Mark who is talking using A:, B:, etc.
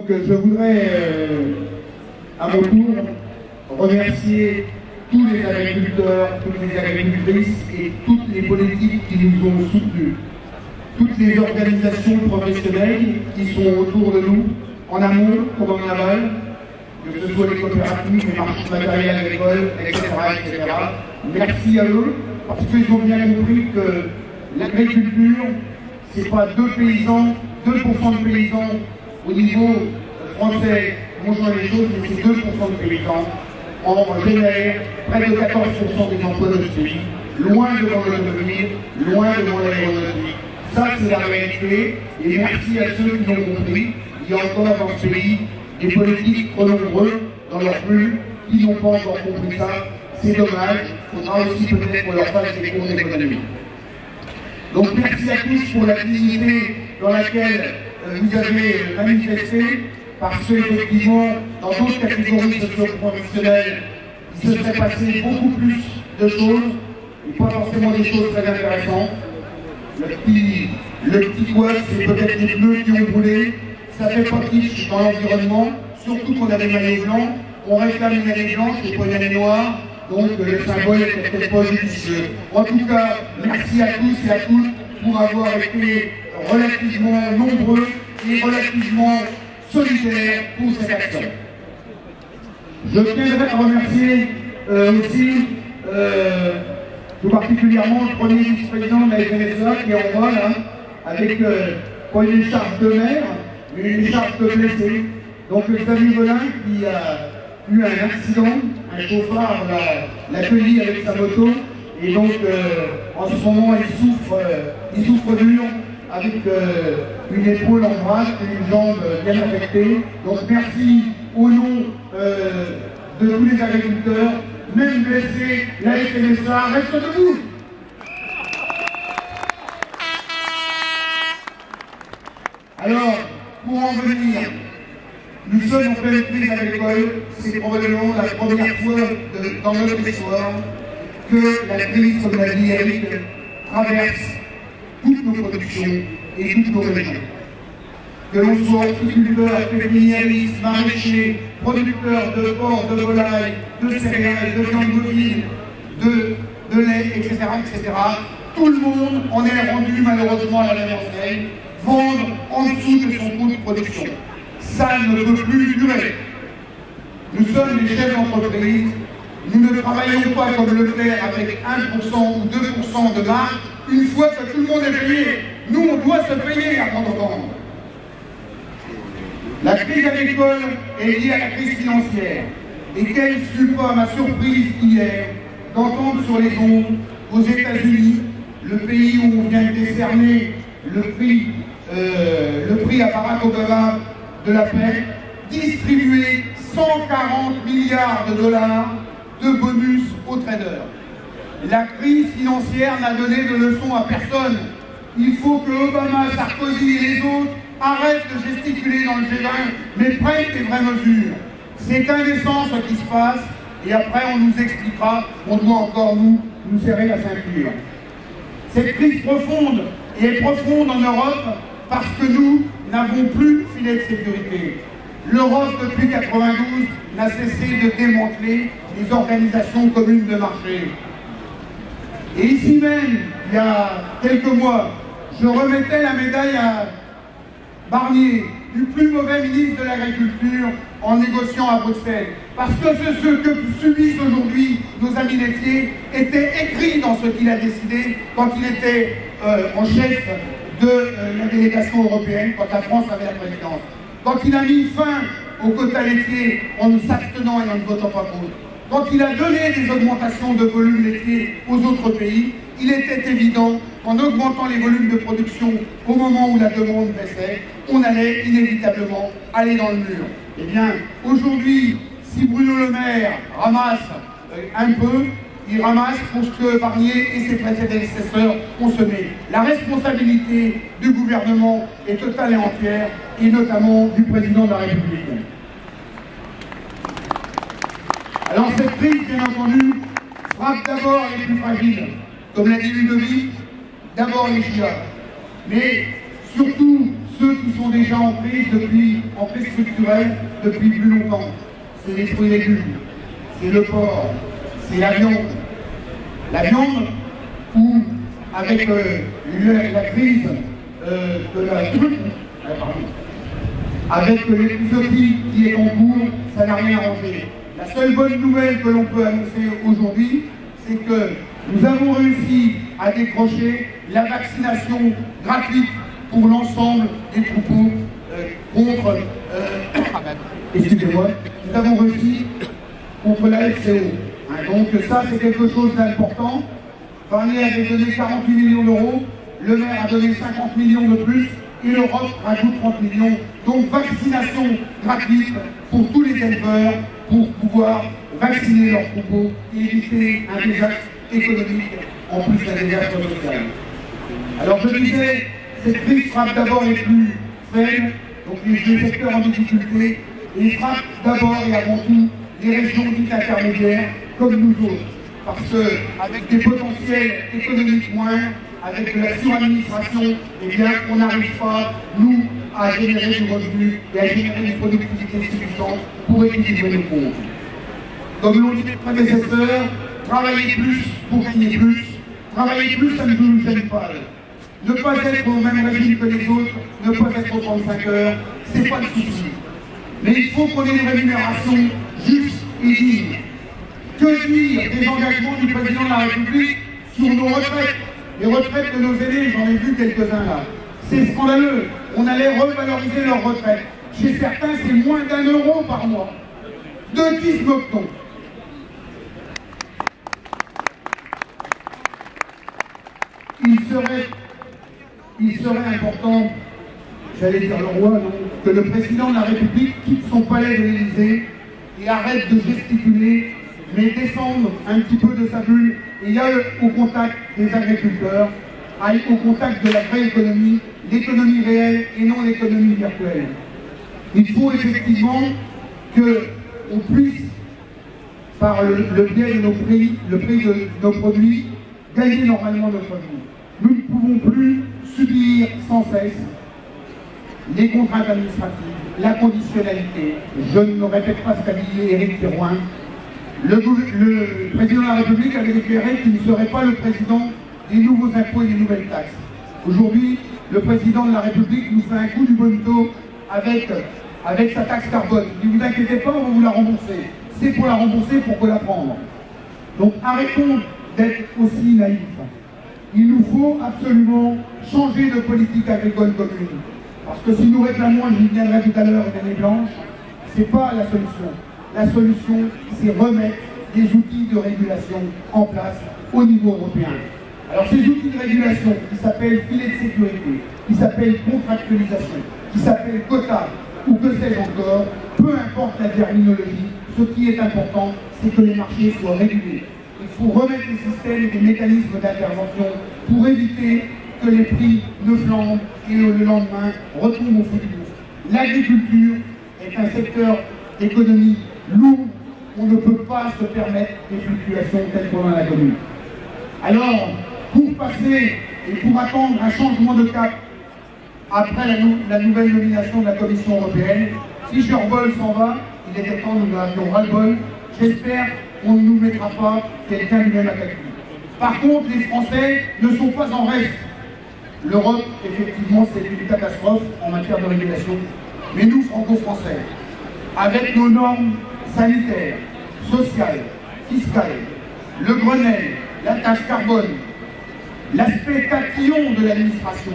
A: je voudrais à mon tour remercier tous les agriculteurs, toutes les agricultrices et toutes les politiques qui nous ont soutenus, toutes les organisations professionnelles qui sont autour de nous, en amont comme en aval, que ce soit les coopératives, les marchés de matériel agricole, etc., etc. Merci à eux, parce qu'ils ont bien compris que l'agriculture, c'est pas 2% de paysans au niveau français qui vont changer les choses, mais c'est 2% de paysans. On génère près de 14% des emplois de ce pays, loin devant l'automobile, loin devant l'aéronautique. Ça, c'est la réalité, et merci à ceux qui l'ont compris. Il y a encore dans ce pays des politiques trop nombreux dans leur flux qui n'ont pas encore compris ça. C'est dommage, il faudra aussi peut-être qu'on leur fasse des cours d'économie. Donc merci à tous pour la dignité dans laquelle vous avez manifesté, parce qu'effectivement, dans d'autres catégories socio-professionnelles, il se serait passé beaucoup plus de choses, et pas forcément des choses très intéressantes. Le petit couac, c'est peut-être les pneus qui ont brûlé, ça fait partie dans l'environnement, surtout qu'on a des maillots blancs, on réclame une année blanche et pas une année noire, donc le symbole est peut-être pas judicieux. En tout cas, merci à tous et à toutes pour avoir été relativement nombreux et relativement solidaires pour cette action. Je tiendrai à remercier aussi tout particulièrement le premier vice-président de la FNSEA qui est en bas là, avec pas une écharpe de mer, mais une écharpe de blessé. Donc Xavier Volin qui a eu un accident, un chauffard l'a cueilli avec sa moto, et donc en ce moment il souffre dur avec une épaule en vrac et une jambe bien affectée. Donc merci au nom de tous les agriculteurs, même blessés, la FNSEA reste debout. Alors, pour en venir, nous sommes en pleine crise agricole, c'est probablement la première fois dans notre histoire que la crise, comme l'a dit Eric, traverse toutes nos productions et toutes nos régions. Que l'on soit horticulteur, pépiniériste, maraîcher, producteur de porc, de volaille, de céréales, de viande bovine, de lait, etc., etc., tout le monde en est rendu malheureusement à la même enseigne, vendre en dessous de son coût de production. Ça ne peut plus durer. Nous sommes les chefs d'entreprise, nous ne travaillons pas comme Leclerc avec 1% ou 2% de marge. Une fois que tout le monde est payé, nous on doit se payer avant de vendre. La crise agricole est liée à la crise financière. Et quelle fut pas ma surprise hier d'entendre sur les ondes aux États-Unis, le pays où on vient de décerner le prix à Barack Obama de la paix, distribuer 140 milliards de dollars de bonus aux traders. La crise financière n'a donné de leçon à personne. Il faut que Obama, Sarkozy et les autres arrêtent de gesticuler dans le G20, mais prennent les vraies mesures. C'est indécent ce qui se passe, et après on nous expliquera, on doit encore nous serrer la ceinture. Cette crise profonde, et est profonde en Europe, parce que nous n'avons plus de filet de sécurité. L'Europe, depuis 1992, n'a cessé de démanteler les organisations communes de marché. Et ici même, il y a quelques mois, je remettais la médaille à Barnier, du plus mauvais ministre de l'Agriculture, en négociant à Bruxelles. Parce que ce que subissent aujourd'hui nos amis laitiers était écrit dans ce qu'il a décidé quand il était en chef de la délégation européenne, quand la France avait la présidence. Quand il a mis fin aux quotas laitiers en ne s'abstenant et en ne votant pas contre. Quand il a donné des augmentations de volume laitier aux autres pays, il était évident qu'en augmentant les volumes de production au moment où la demande baissait, on allait inévitablement aller dans le mur. Eh bien, aujourd'hui, si Bruno Le Maire ramasse un peu, il ramasse pour ce que Barnier et ses prédécesseurs ont semé. La responsabilité du gouvernement est totale et entière, et notamment du président de la République. Alors cette crise, bien entendu, frappe d'abord les plus fragiles, comme l'a dit Ludovic, d'abord les GIA, mais surtout ceux qui sont déjà en crise structurelle depuis plus longtemps. C'est les fruits et légumes, c'est le porc, c'est la viande. La viande, où, avec la crise de la avec l'épizootie qui est en cours, ça n'a rien arrangé. La seule bonne nouvelle que l'on peut annoncer aujourd'hui, c'est que nous avons réussi à décrocher la vaccination gratuite pour l'ensemble des troupeaux contre, excusez-moi, nous avons réussi contre la FCO. Donc ça, c'est quelque chose d'important. Barnier avait donné 48 millions d'euros, le maire a donné 50 millions de plus, et l'Europe rajoute 30 millions. Donc vaccination gratuite pour tous les éleveurs pour pouvoir vacciner leurs troupeaux et éviter un désastre économique en plus d'un désastre social. Alors je disais, cette crise frappe d'abord les plus faibles, donc les secteurs en difficulté, et frappe d'abord et avant tout les régions dites intermédiaires comme nous autres. Parce qu'avec des potentiels économiques moindres, avec de la suradministration, eh bien, on n'arrive pas, nous, à générer du revenu et à générer une productivité suffisante pour équilibrer nos comptes. Comme l'ont dit mes prédécesseurs, travailler plus pour gagner plus. Travailler plus, ça ne nous gêne pas. Ne pas être au même régime que les autres, ne pas être aux 35 heures, c'est pas le souci. Mais il faut qu'on ait une rémunération juste et digne. Que dire des engagements du président de la République sur nos retraites? Les retraites de nos aînés, j'en ai vu quelques-uns là. C'est scandaleux. On allait revaloriser leurs retraites. Chez certains, c'est moins d'1 euro par mois. De qui se moque-t-on? Il serait important, j'allais dire le roi, non, que le président de la République quitte son palais de l'Élysée et arrête de gesticuler, mais descendre un petit peu de sa bulle et aille au contact des agriculteurs, aille au contact de la vraie économie, l'économie réelle et non l'économie virtuelle. Il faut effectivement qu'on puisse, par le biais de nos prix, le prix de nos produits, gagner normalement notre vie. Nous ne pouvons plus subir sans cesse les contraintes administratives, la conditionnalité. Je ne répète pas ce qu'a dit Éric Thirouin. Le président de la République avait déclaré qu'il ne serait pas le président des nouveaux impôts et des nouvelles taxes. Aujourd'hui, le président de la République nous fait un coup du bonneteau avec sa taxe carbone. Ne vous inquiétez pas, on va vous la rembourser. C'est pour la rembourser, pour la prendre. Donc arrêtons d'être aussi naïfs. Il nous faut absolument changer de politique agricole commune. Parce que si nous réclamons, j'y viendrai tout à l'heure, une année blanche, ce n'est pas la solution. La solution, c'est remettre des outils de régulation en place au niveau européen. Alors ces outils de régulation qui s'appellent filet de sécurité, qui s'appellent contractualisation, qui s'appellent quota, ou que sais-je encore, peu importe la terminologie, ce qui est important, c'est que les marchés soient régulés. Il faut remettre des systèmes et des mécanismes d'intervention pour éviter que les prix ne flambent et le lendemain retombent au fond du gouffre. L'agriculture est un secteur d'économie lourd, on ne peut pas se permettre des fluctuations telles qu'on en a connues. Alors, pour passer et pour attendre un changement de cap après la nouvelle nomination de la Commission européenne, Fischer-Boel s'en va, il était temps, nous en avions ras-le-bol. J'espère qu'on ne nous mettra pas quelqu'un du même acabit. Par contre, les Français ne sont pas en reste. L'Europe, effectivement, c'est une catastrophe en matière de régulation. Mais nous, franco-français, avec nos normes sanitaires, sociales, fiscales, le Grenelle, la taxe carbone, l'aspect tatillon de l'administration,